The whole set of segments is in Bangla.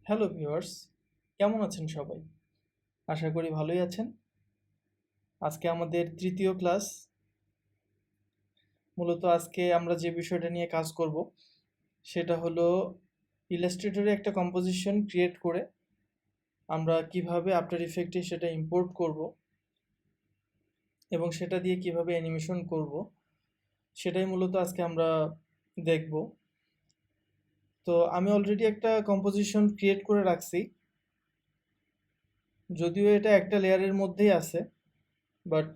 হ্যালো ভিউয়ার্স, কেমন আছেন সবাই? আশা করি ভালোই আছেন। আজকে আমাদের তৃতীয় ক্লাস। মূলত আজকে আমরা যে বিষয়টা নিয়ে কাজ করব সেটা হলো ইলাস্ট্রেটরে একটা কম্পোজিশন ক্রিয়েট করে আমরা কিভাবে আফটার ইফেক্টে সেটা ইম্পোর্ট করব এবং সেটা দিয়ে কিভাবে অ্যানিমেশন করব সেটাই মূলত আজকে আমরা দেখব। তো আমি অলরেডি একটা কম্পোজিশন ক্রিয়েট করে রাখছি, যদিও এটা একটা লেয়ারের মধ্যেই আছে, বাট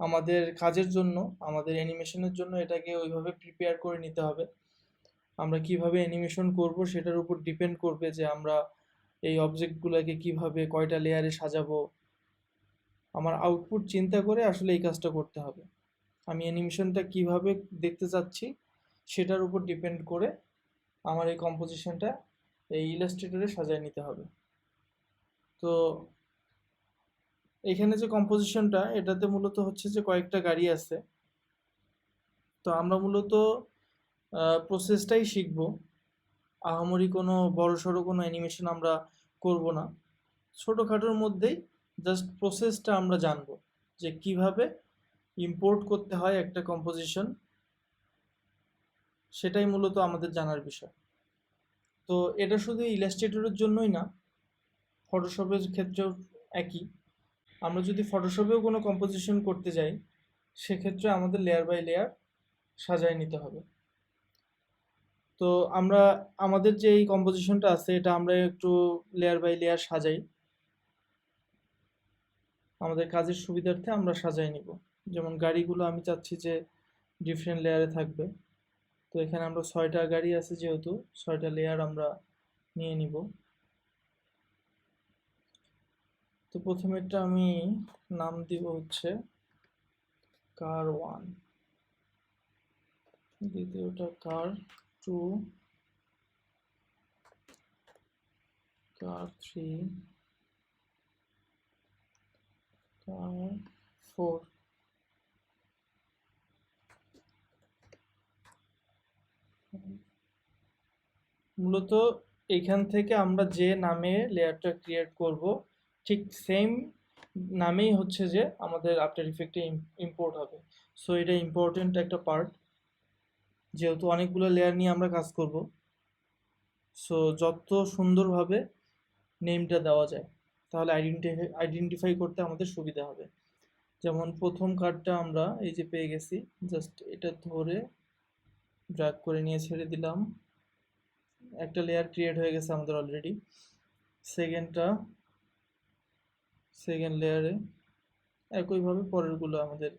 আমাদের কাজের জন্য, আমাদের অ্যানিমেশনের জন্য এটাকে ওইভাবে প্রিপেয়ার করে নিতে হবে। আমরা কিভাবে অ্যানিমেশন করব সেটার উপর ডিপেন্ড করবে যে আমরা এই অবজেক্টগুলোকে কিভাবে কয়টা লেয়ারে সাজাবো। আমার আউটপুট চিন্তা করে আসলে এই কাজটা করতে হবে। আমি অ্যানিমেশনটা কিভাবে দেখতে চাচ্ছি সেটার উপর ডিপেন্ড করে আমার এই কম্পোজিশনটা এই ইলাস্ট্রেটরে সাজিয়ে নিতে হবে। তো এখানে যে কম্পোজিশনটা, এটাতে মূলত হচ্ছে যে কয়েকটা গাড়ি আছে। তো আমরা মূলত প্রসেসটাই শিখব। আহামরি কোনো বড়সড় কোনো অ্যানিমেশন আমরা করব না। ছোটোখাটোর মধ্যেই জাস্ট প্রসেসটা আমরা জানব যে কিভাবে ইম্পোর্ট করতে হয় একটা কম্পোজিশন, সেটাই মূলত আমাদের জানার বিষয়। তো এটা শুধু ইলাস্ট্রেটরের জন্যই না, ফটোশপের ক্ষেত্রেও একই। আমরা যদি ফটোশপেও কোনো কম্পোজিশন করতে যাই সেক্ষেত্রে আমাদের লেয়ার বাই লেয়ার সাজায় নিতে হবে। তো আমরা আমাদের যে এই কম্পোজিশনটা আছে এটা আমরা একটু লেয়ার বাই লেয়ার সাজাই, আমাদের কাজের সুবিধার্থে আমরা সাজাই নিব। যেমন গাড়িগুলো আমি চাচ্ছি যে ডিফারেন্ট লেয়ারে থাকবে। তো এখানে আমরা 6টা গাড়ি আছে, যেহেতু 6টা লেয়ার আমরা নিয়ে নিব। তো প্রথমেরটা আমি নাম দিব হচ্ছে কার 1, দ্বিতীয়টা কার 2, কার 3, কার 4। মূলত এখান থেকে আমরা যে নামে লেয়ারটা ক্রিয়েট করব ঠিক সেম নামেই হচ্ছে যে আমাদের আফটার ইফেক্টে ইম্পোর্ট হবে। সো এটা ইম্পর্টেন্ট একটা পার্ট, যেহেতু অনেকগুলো লেয়ার নিয়ে আমরা কাজ করব। সো যত সুন্দরভাবে নেমটা দেওয়া যায় তাহলে আইডেন্টিফাই করতে আমাদের সুবিধা হবে। যেমন প্রথম কার্ডটা আমরা এই যে পেয়ে গেছি, জাস্ট এটা ধরে ড্র্যাগ করে নিয়ে ছেড়ে দিলাম। একটা লেয়ার ক্রিয়েট হয়ে গেছে আমাদের অলরেডি। সেকেন্ড লেয়ারে একইভাবে পরেরগুলো আমাদের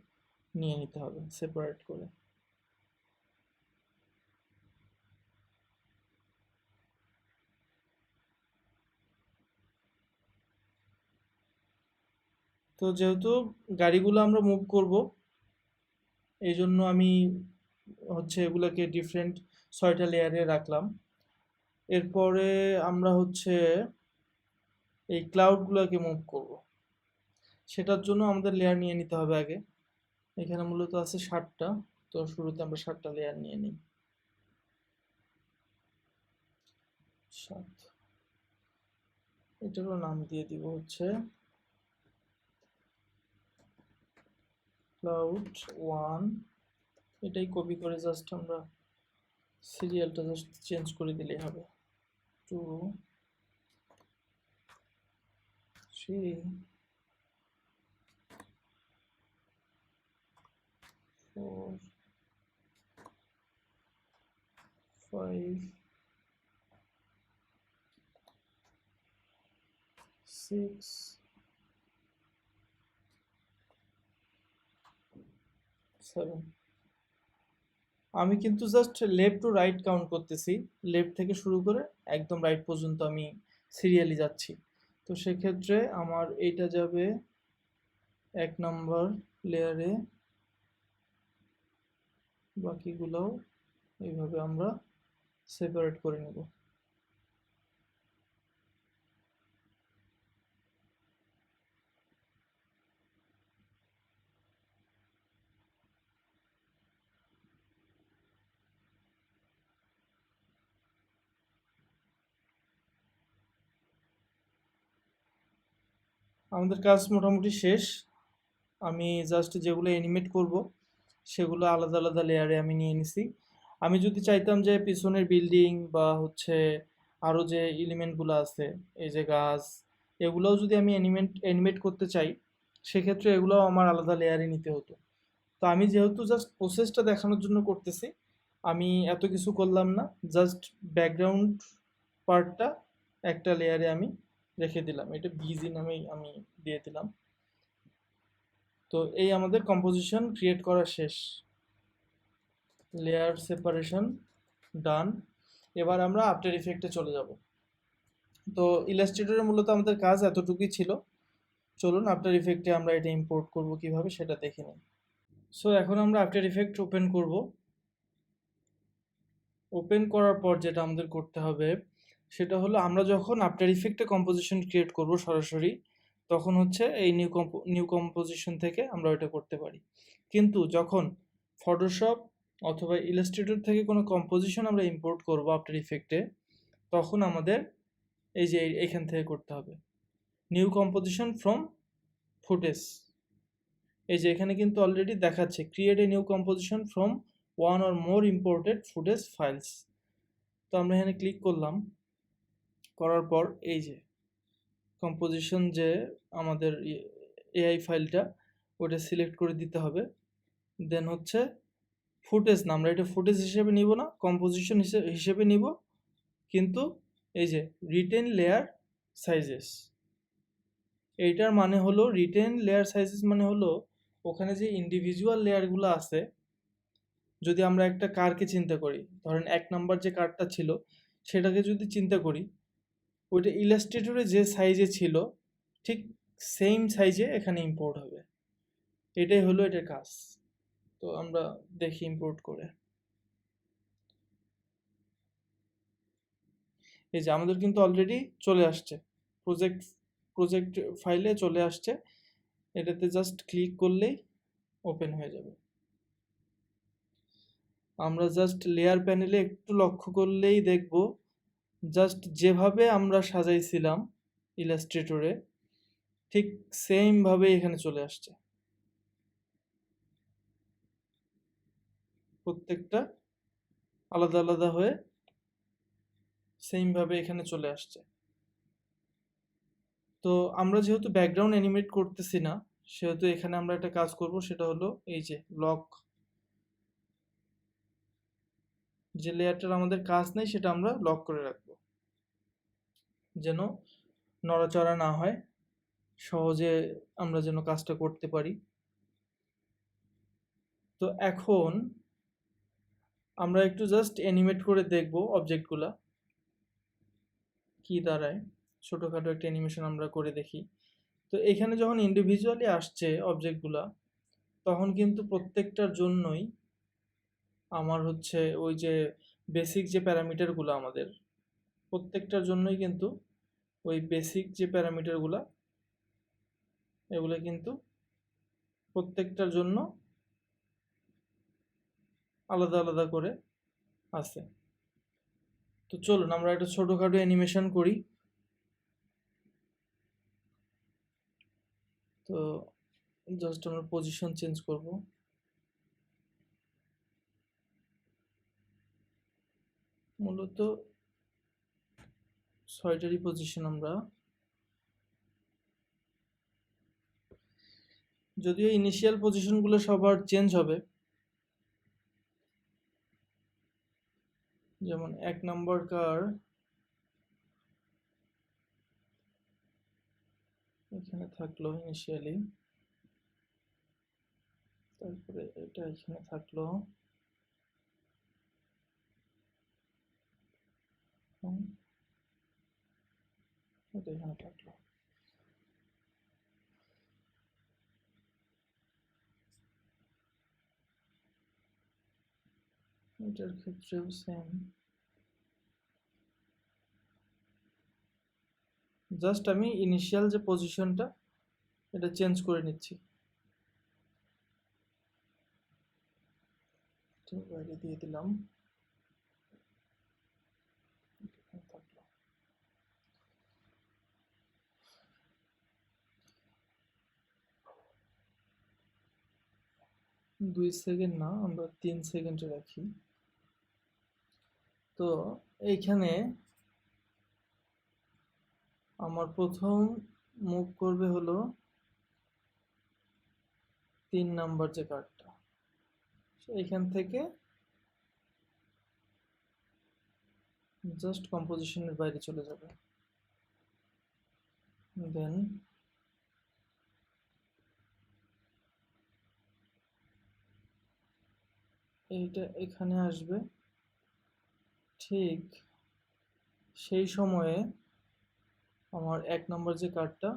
নিয়ে নিতে হবে সেপারেট করে। তো যেহেতু গাড়িগুলো আমরা মুভ করব, এই জন্য আমি হচ্ছে এগুলোকে ডিফারেন্ট 6টা লেয়ারে রাখলাম। এরপরে আমরা হচ্ছে এই ক্লাউডগুলোকে মুভ করব, সেটার জন্য আমাদের লেয়ার নিয়ে নিতে হবে আগে। এখানে মূলত আছে 7টা। তো শুরুতে আমরা 7টা লেয়ার নিয়ে নিই। 7, এটারও নাম দিয়ে দিব হচ্ছে ক্লাউড 1। এটাই কপি করে জাস্ট আমরা সিরিয়ালটা জাস্ট চেঞ্জ করে দিলেই হবে। 2, 3, 4, 5, 6, 7। আমি কিন্তু just left to right count করতেছি, লেফট থেকে শুরু করে একদম রাইট পর্যন্ত আমি সিরিয়ালি যাচ্ছি। তো সেক্ষেত্রে আমার এইটা যাবে 1 নম্বর লেয়ারে, বাকিগুলোও এইভাবে আমরা সেপারেট করে নেব। আমাদের কাজ মোটামুটি শেষ। আমি জাস্ট যেগুলো অ্যানিমেট করব সেগুলো আলাদা আলাদা লেয়ারে আমি নিয়ে নিছি। আমি যদি চাইতাম যে পিছনের বিল্ডিং বা হচ্ছে আরও যে এলিমেন্টগুলো আছে, এই যে গাছ, এগুলোও যদি আমি অ্যানিমেট করতে চাই, সেক্ষেত্রে এগুলোও আমার আলাদা লেয়ারে নিতে হতো। তো আমি যেহেতু জাস্ট প্রসেসটা দেখানোর জন্য করতেছি, আমি এত কিছু করলাম না, জাস্ট ব্যাকগ্রাউন্ড পার্টটা একটা লেয়ারে আমি রেখে দিলাম, এটা বিজি নামেই আমি দিয়ে দিলাম। তো এই আমাদের কম্পোজিশন ক্রিয়েট করা শেষ, লেয়ার সেপারেশন ডান। এবার আমরা আফটার ইফেক্টে চলে যাব। তো ইলাস্ট্রেটরে মূলত আমাদের কাজ এতটুকুই ছিল। চলুন আফটার ইফেক্টে আমরা এটা ইম্পোর্ট করব কিভাবে সেটা দেখে নিই। সো এখন আমরা আফটার ইফেক্ট ওপেন করব। ওপেন করার পর যেটা আমাদের করতে হবে সেটা হলো, আমরা যখন আফটার ইফেক্টে কম্পোজিশন ক্রিয়েট করব সরাসরি, তখন হচ্ছে এই নিউ কম্পোজিশন থেকে আমরা ওইটা করতে পারি। কিন্তু যখন ফটোশপ অথবা ইলাস্ট্রেটর থেকে কোনো কম্পোজিশন আমরা ইম্পোর্ট করব আফটার ইফেক্টে, তখন আমাদের এই যে এখান থেকে করতে হবে নিউ কম্পোজিশন ফ্রম ফুটেজ। এই যে এখানে কিন্তু অলরেডি দেখাচ্ছে create a new composition from one or more imported footage files. তো আমরা এখানে ক্লিক করলাম, করার পর এই যে কম্পোজিশন যে আমাদের এআই ফাইলটা, ওটা সিলেক্ট করে দিতে হবে। দেন হচ্ছে ফুটেজ না, আমরা এটা ফুটেজ হিসেবে নিব না, কম্পোজিশন হিসেবে নিব। কিন্তু এই যে রিটেন লেয়ার সাইজেস, এইটার মানে হলো রিটেন লেয়ার সাইজেস মানে হলো ওখানে যে ইন্ডিভিজুয়াল লেয়ারগুলো আছে, যদি আমরা একটা কারকে চিন্তা করি, ধরেন 1 নাম্বার যে কারটা ছিল সেটাকে যদি চিন্তা করি, ওইটা ইলাস্ট্রেটরে যে সাইজে ছিল ঠিক সেম সাইজে এখানে ইম্পোর্ট হবে। এটাই হলো এটার কাজ। তো আমরা দেখি ইম্পোর্ট করে। এই যে আমাদের কিন্তু অলরেডি চলে আসছে, প্রজেক্ট প্রজেক্ট ফাইলে চলে আসছে। এটাতে জাস্ট ক্লিক করলেই ওপেন হয়ে যাবে। আমরা জাস্ট লেয়ার প্যানেলে একটু লক্ষ্য করলেই দেখব, জাস্ট যেভাবে আমরা সাজাইছিলাম ইলাস্ট্রেটরে ঠিক সেম ভাবে এখানে চলে আসছে। প্রত্যেকটা আলাদা আলাদা হয়ে সেম ভাবে এখানে চলে আসছে। তো আমরা যেহেতু ব্যাকগ্রাউন্ড অ্যানিমেট করতেছি না, সেহেতু এখানে আমরা একটা কাজ করব, সেটা হলো এই যে লক, যে লেয়ারটার আমাদের কাজ নেই সেটা আমরা লক করে রাখবো, যেন নড়াচড়া না হয়, সহজে আমরা যেন কাজটা করতে পারি। তো এখন আমরা একটু জাস্ট অ্যানিমেট করে দেখব অবজেক্টগুলা কি দাঁড়ায়। ছোটোখাটো একটা অ্যানিমেশন আমরা করে দেখি। তো এখানে যখন ইন্ডিভিজুয়ালি আসছে অবজেক্টগুলা, তখন কিন্তু প্রত্যেকটার জন্যই আমার হচ্ছে ওই যে বেসিক যে প্যারামিটারগুলো আমাদের, প্রত্যেকটার জন্যই কিন্তু ওই বেসিক যে প্যারামিটারগুলো, এগুলো কিন্তু প্রত্যেকটার জন্য আলাদা আলাদা করে আছে। তো চলুন আমরা একটা ছোটোখাটো অ্যানিমেশন করি। তো জাস্ট আমরা পজিশন চেঞ্জ করব। মূলত 6টারই পজিশন আমরা, যদিও ইনিশিয়াল পজিশনগুলো সবার চেঞ্জ হবে, যেমন 1 নাম্বার কার এখানে থাকলো ইনিশিয়ালি, তারপরে এটা এখানে থাকলো, এটা এখানে থাকলো। এটার ক্ষেত্রেও সেম, জাস্ট আমি ইনিশিয়াল যে পজিশনটা এটা চেঞ্জ করে নিচ্ছি। বাইরে দিয়ে দিলাম, থাকলো। 2 সেকেন্ড না, আমরা 3 সেকেন্ডে রাখি। তো এইখানে আমার প্রথম মুভ করবে হলো 3 নাম্বার যে কার্ডটা, এইখান থেকে জাস্ট কম্পোজিশনের বাইরে চলে যাবে। দেন এইটা এখানে আসবে। ঠিক সেই সময়ে আমার 1 নম্বর যে কার্ডটা,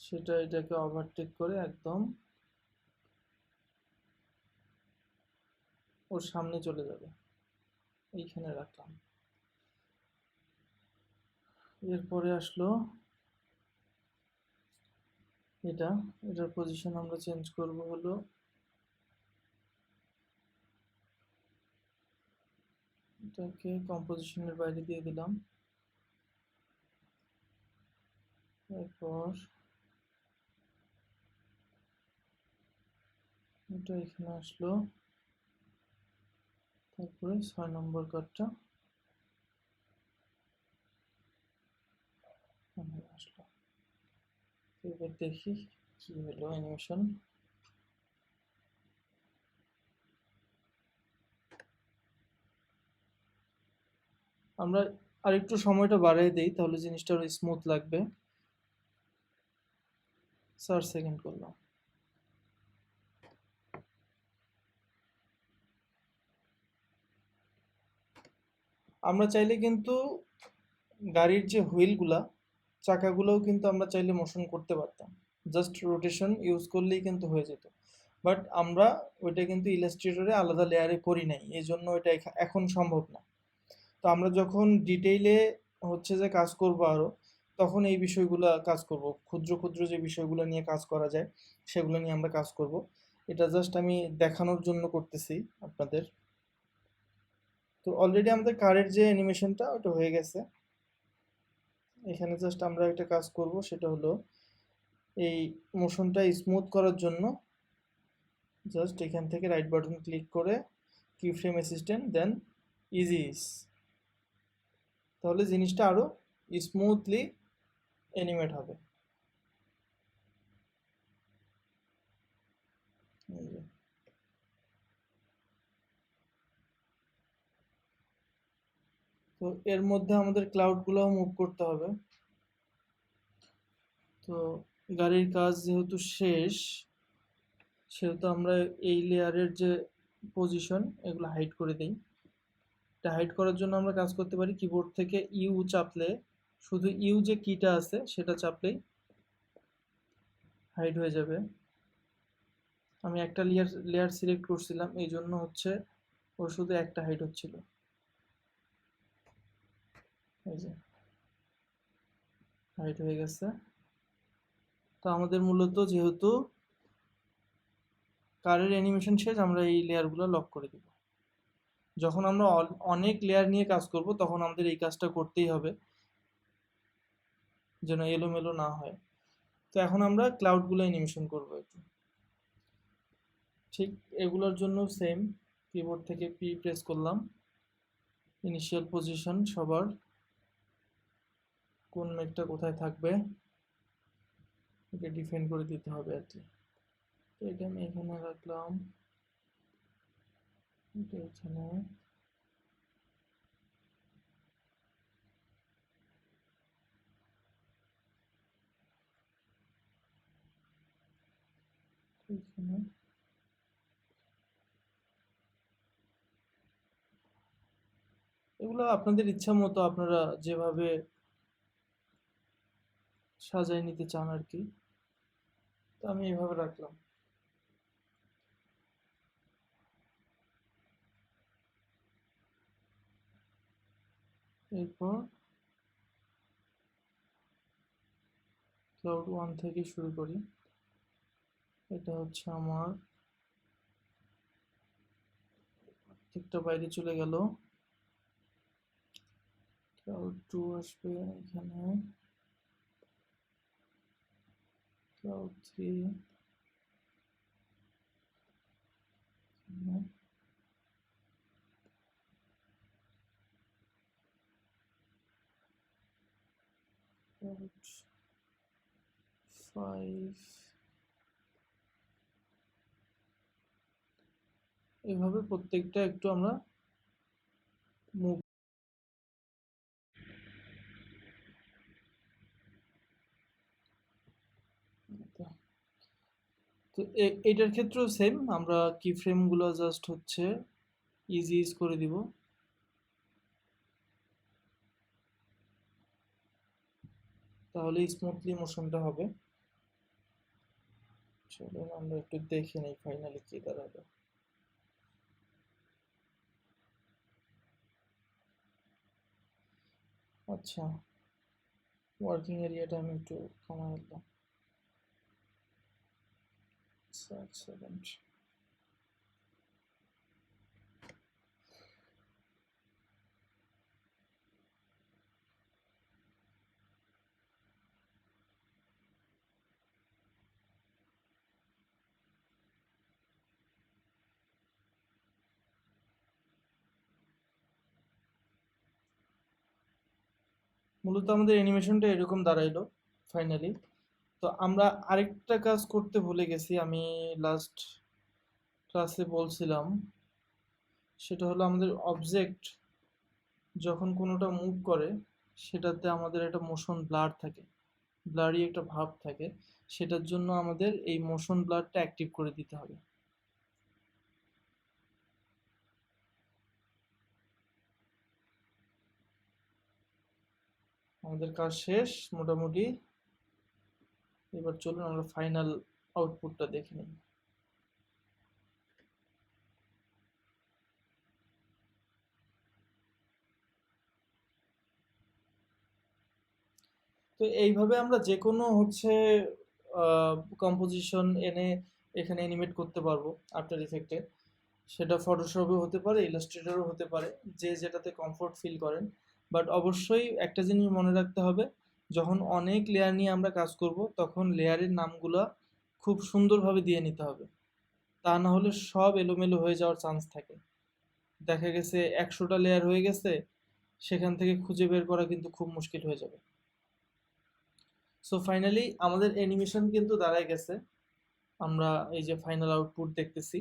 সেটা এটাকে ওভারটেক করে একদম ওর সামনে চলে যাবে। এইখানে রাখলাম। এরপরে আসলো এটার পজিশন আমরা চেঞ্জ করব হলো এটাকে কম্পোজিশনের বাইরে দিয়ে দিলাম। এরপর এটা এখানে আসলো। তারপরে 6 নম্বর কার্ডটা এখানে আসলো। এবার দেখি কি হলো অ্যানিমেশন। আমরা আরেকটু সময়টা বাড়িয়ে দিই, তাহলে জিনিসটা আরো স্মুথ লাগবে। 4 সেকেন্ড করলাম। আমরা চাইলে কিন্তু গাড়ির যে হুইলগুলা, চাকাগুলোও কিন্তু আমরা চাইলে মোশন করতে পারতাম, জাস্ট রোটেশন ইউজ করলেই কিন্তু হয়ে যেত। বাট আমরা ওইটা কিন্তু ইলাস্ট্রেটরে আলাদা লেয়ারে করি নাই, এই জন্য এটা এখন সম্ভব না। তো আমরা যখন ডিটেইলে হচ্ছে যে কাজ করব আরো, তখন এই বিষয়গুলো কাজ করব, ক্ষুদ্র ক্ষুদ্র যে বিষয়গুলো নিয়ে কাজ করা যায় সেগুলো নিয়ে আমরা কাজ করব। এটা জাস্ট আমি দেখানোর জন্য করতেছি আপনাদের। তো অলরেডি আমাদের কারের যে অ্যানিমেশনটা ওটা হয়ে গেছে। এখানে জাস্ট আমরা একটা কাজ করব, সেটা হলো এই মোশনটা স্মুথ করার জন্য জাস্ট এখান থেকে রাইট বাটন ক্লিক করে কি frame assistant, then easy is, তাহলে জিনিসটা আরো স্মুথলি অ্যানিমেট হবে। এই যে। তো এর মধ্যে আমাদের ক্লাউডগুলোও মুভ করতে হবে। তো গাড়ির কাজ যেহেতু শেষ, সেহেতু আমরা এই লেয়ারের যে পজিশন এগুলো হাইড করে দিই। এটা হাইড করার জন্য আমরা কাজ করতে পারি কিবোর্ড থেকে ইউ চাপলে, শুধু ইউ যে কিটা আছে সেটা চাপলেই হাইড হয়ে যাবে। আমি একটা লেয়ার সিলেক্ট করছিলাম, এই জন্য হচ্ছে ওর শুধু একটা হাইড হচ্ছিল। এই যে হাইড হয়ে গেছে। তো আমাদের মূলত যেহেতু কারের অ্যানিমেশন শেষ, আমরা এই লেয়ারগুলো লক করে দিব। যখন আমরা অনেক লেয়ার নিয়ে কাজ করব তখন আমাদের এই কাজটা করতেই হবে, যেন এলোমেলো না হয়। তো এখন আমরা ক্লাউডগুলো অ্যানিমেশন করব একটু। ঠিক এগুলোর জন্য সেম, কিবোর্ড থেকে পি প্রেস করলাম, ইনিশিয়াল পজিশন সবার, কোন মেঘটা কোথায় থাকবে এটা ডিফাইন করে দিতে হবে আর কি। তো এটা আমি এখানে রাখলাম, এটা এখানে, এখানে। এগুলো আপনাদের ইচ্ছা মতো আপনারা যেভাবে সাজায় নিতে চান আর কি। তো আমি এভাবে রাখলাম। এরপর ক্লাউড 1 থেকে শুরু করি। এটা হচ্ছে আমার ঠিকটা বাইরে চলে গেল। ক্লাউড 2 আসবে এখানে, ক্লাউড 3, 5 এভাবে প্রত্যেকটা একটু আমরা মুভ। তো এটার ক্ষেত্রেও সেম, আমরা কি ফ্রেমগুলো জাস্ট হচ্ছে ইজ করে দিব। তাহলে স্মুথলি মোশনটা হবে। চলুন আমরা একটু দেখে নেই ফাইনালি কি দাঁড়াবে। আচ্ছা, ওয়ার্কিং এরিয়াটা আমি একটু কমাই দিলাম। আচ্ছা, এক সেকেন্ড। মূলত আমাদের অ্যানিমেশনটা এরকম দাঁড়াইলো ফাইনালি। তো আমরা আরেকটা কাজ করতে ভুলে গেছি, আমি লাস্ট ক্লাসে বলছিলাম। সেটা হলো আমাদের অবজেক্ট যখন কোনোটা মুভ করে সেটাতে আমাদের একটা মোশন ব্লার থাকে, ব্লারি একটা ভাব থাকে। সেটার জন্য আমাদের এই মোশন ব্লারটা অ্যাক্টিভ করে দিতে হবে। আমাদের কাজ শেষ মোটামুটি। এবার চলুন আমরা ফাইনাল আউটপুটটা দেখে নিই। তো এইভাবে আমরা যে কোনো হচ্ছে কম্পোজিশন এনে এখানে অ্যানিমেট করতে পারবো আফটার ইফেক্টে। সেটা ফটোশপে হতে পারে, ইলাস্ট্রেটরও হতে পারে, যে যেটাতে কমফোর্ট ফিল করেন। বাট অবশ্যই একটা জিনিস মনে রাখতে হবে, যখন অনেক লেয়ার নিয়ে আমরা কাজ করব তখন লেয়ারের নামগুলো খুব সুন্দরভাবে দিয়ে নিতে হবে। তা না হলে সব এলোমেলো হয়ে যাওয়ার চান্স থাকে। দেখা গেছে 100টা লেয়ার হয়ে গেছে, সেখান থেকে খুঁজে বের করা কিন্তু খুব মুশকিল হয়ে যাবে। সো ফাইনালি আমাদের অ্যানিমেশন কিন্তু দাঁড়ায় গেছে। আমরা এই যে ফাইনাল আউটপুট দেখতেছি।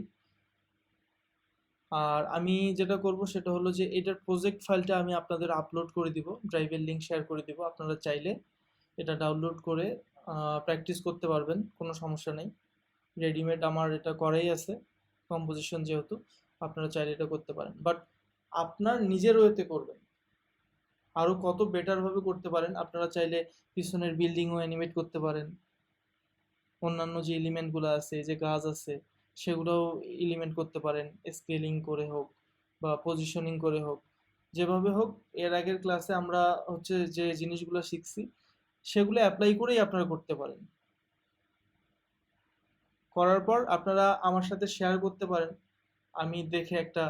আর আমি যেটা করব সেটা হলো যে এটার প্রজেক্ট ফাইলটা আমি আপনাদের আপলোড করে দিব, ড্রাইভের লিংক শেয়ার করে দিব। আপনারা চাইলে এটা ডাউনলোড করে প্র্যাকটিস করতে পারবেন, কোনো সমস্যা নেই। রেডিমেড আমার এটা করাই আছে কম্পোজিশন যেহেতু, আপনারা চাইলে এটা করতে পারেন। বাট আপনার নিজের ওয়েতে করবেন, আরও কত বেটারভাবে করতে পারেন। আপনারা চাইলে পিছনের বিল্ডিংও অ্যানিমেট করতে পারেন, অন্যান্য যে এলিমেন্টগুলো আছে, যে গাছ আছে, সেগুলোও এলিমেন্ট করতে পারেন, স্কেলিং করে হোক বা পজিশনিং করে হোক, যেভাবে হোক। এর আগের ক্লাসে আমরা হচ্ছে যে জিনিসগুলো শিখছি সেগুলো অ্যাপ্লাই করেই আপনারা করতে পারেন। করার পর আপনারা আমার সাথে শেয়ার করতে পারেন, আমি দেখে একটা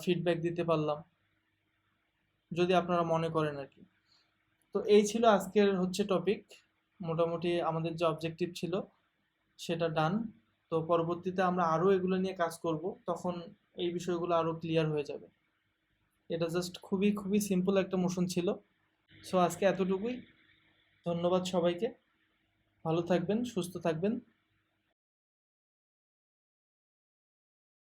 ফিডব্যাক দিতে পারলাম, যদি আপনারা মনে করেন আর কি। তো এই ছিল আজকের হচ্ছে টপিক। মোটামুটি আমাদের যে অবজেক্টিভ ছিল সেটা ডান। তো পরবর্তীতে আমরা আরও এগুলো নিয়ে কাজ করব, তখন এই বিষয়গুলো আরও ক্লিয়ার হয়ে যাবে। এটা জাস্ট খুবই খুবই সিম্পল একটা মোশন ছিল। সো আজকে এতটুকুই। ধন্যবাদ সবাইকে। ভালো থাকবেন, সুস্থ থাকবেন।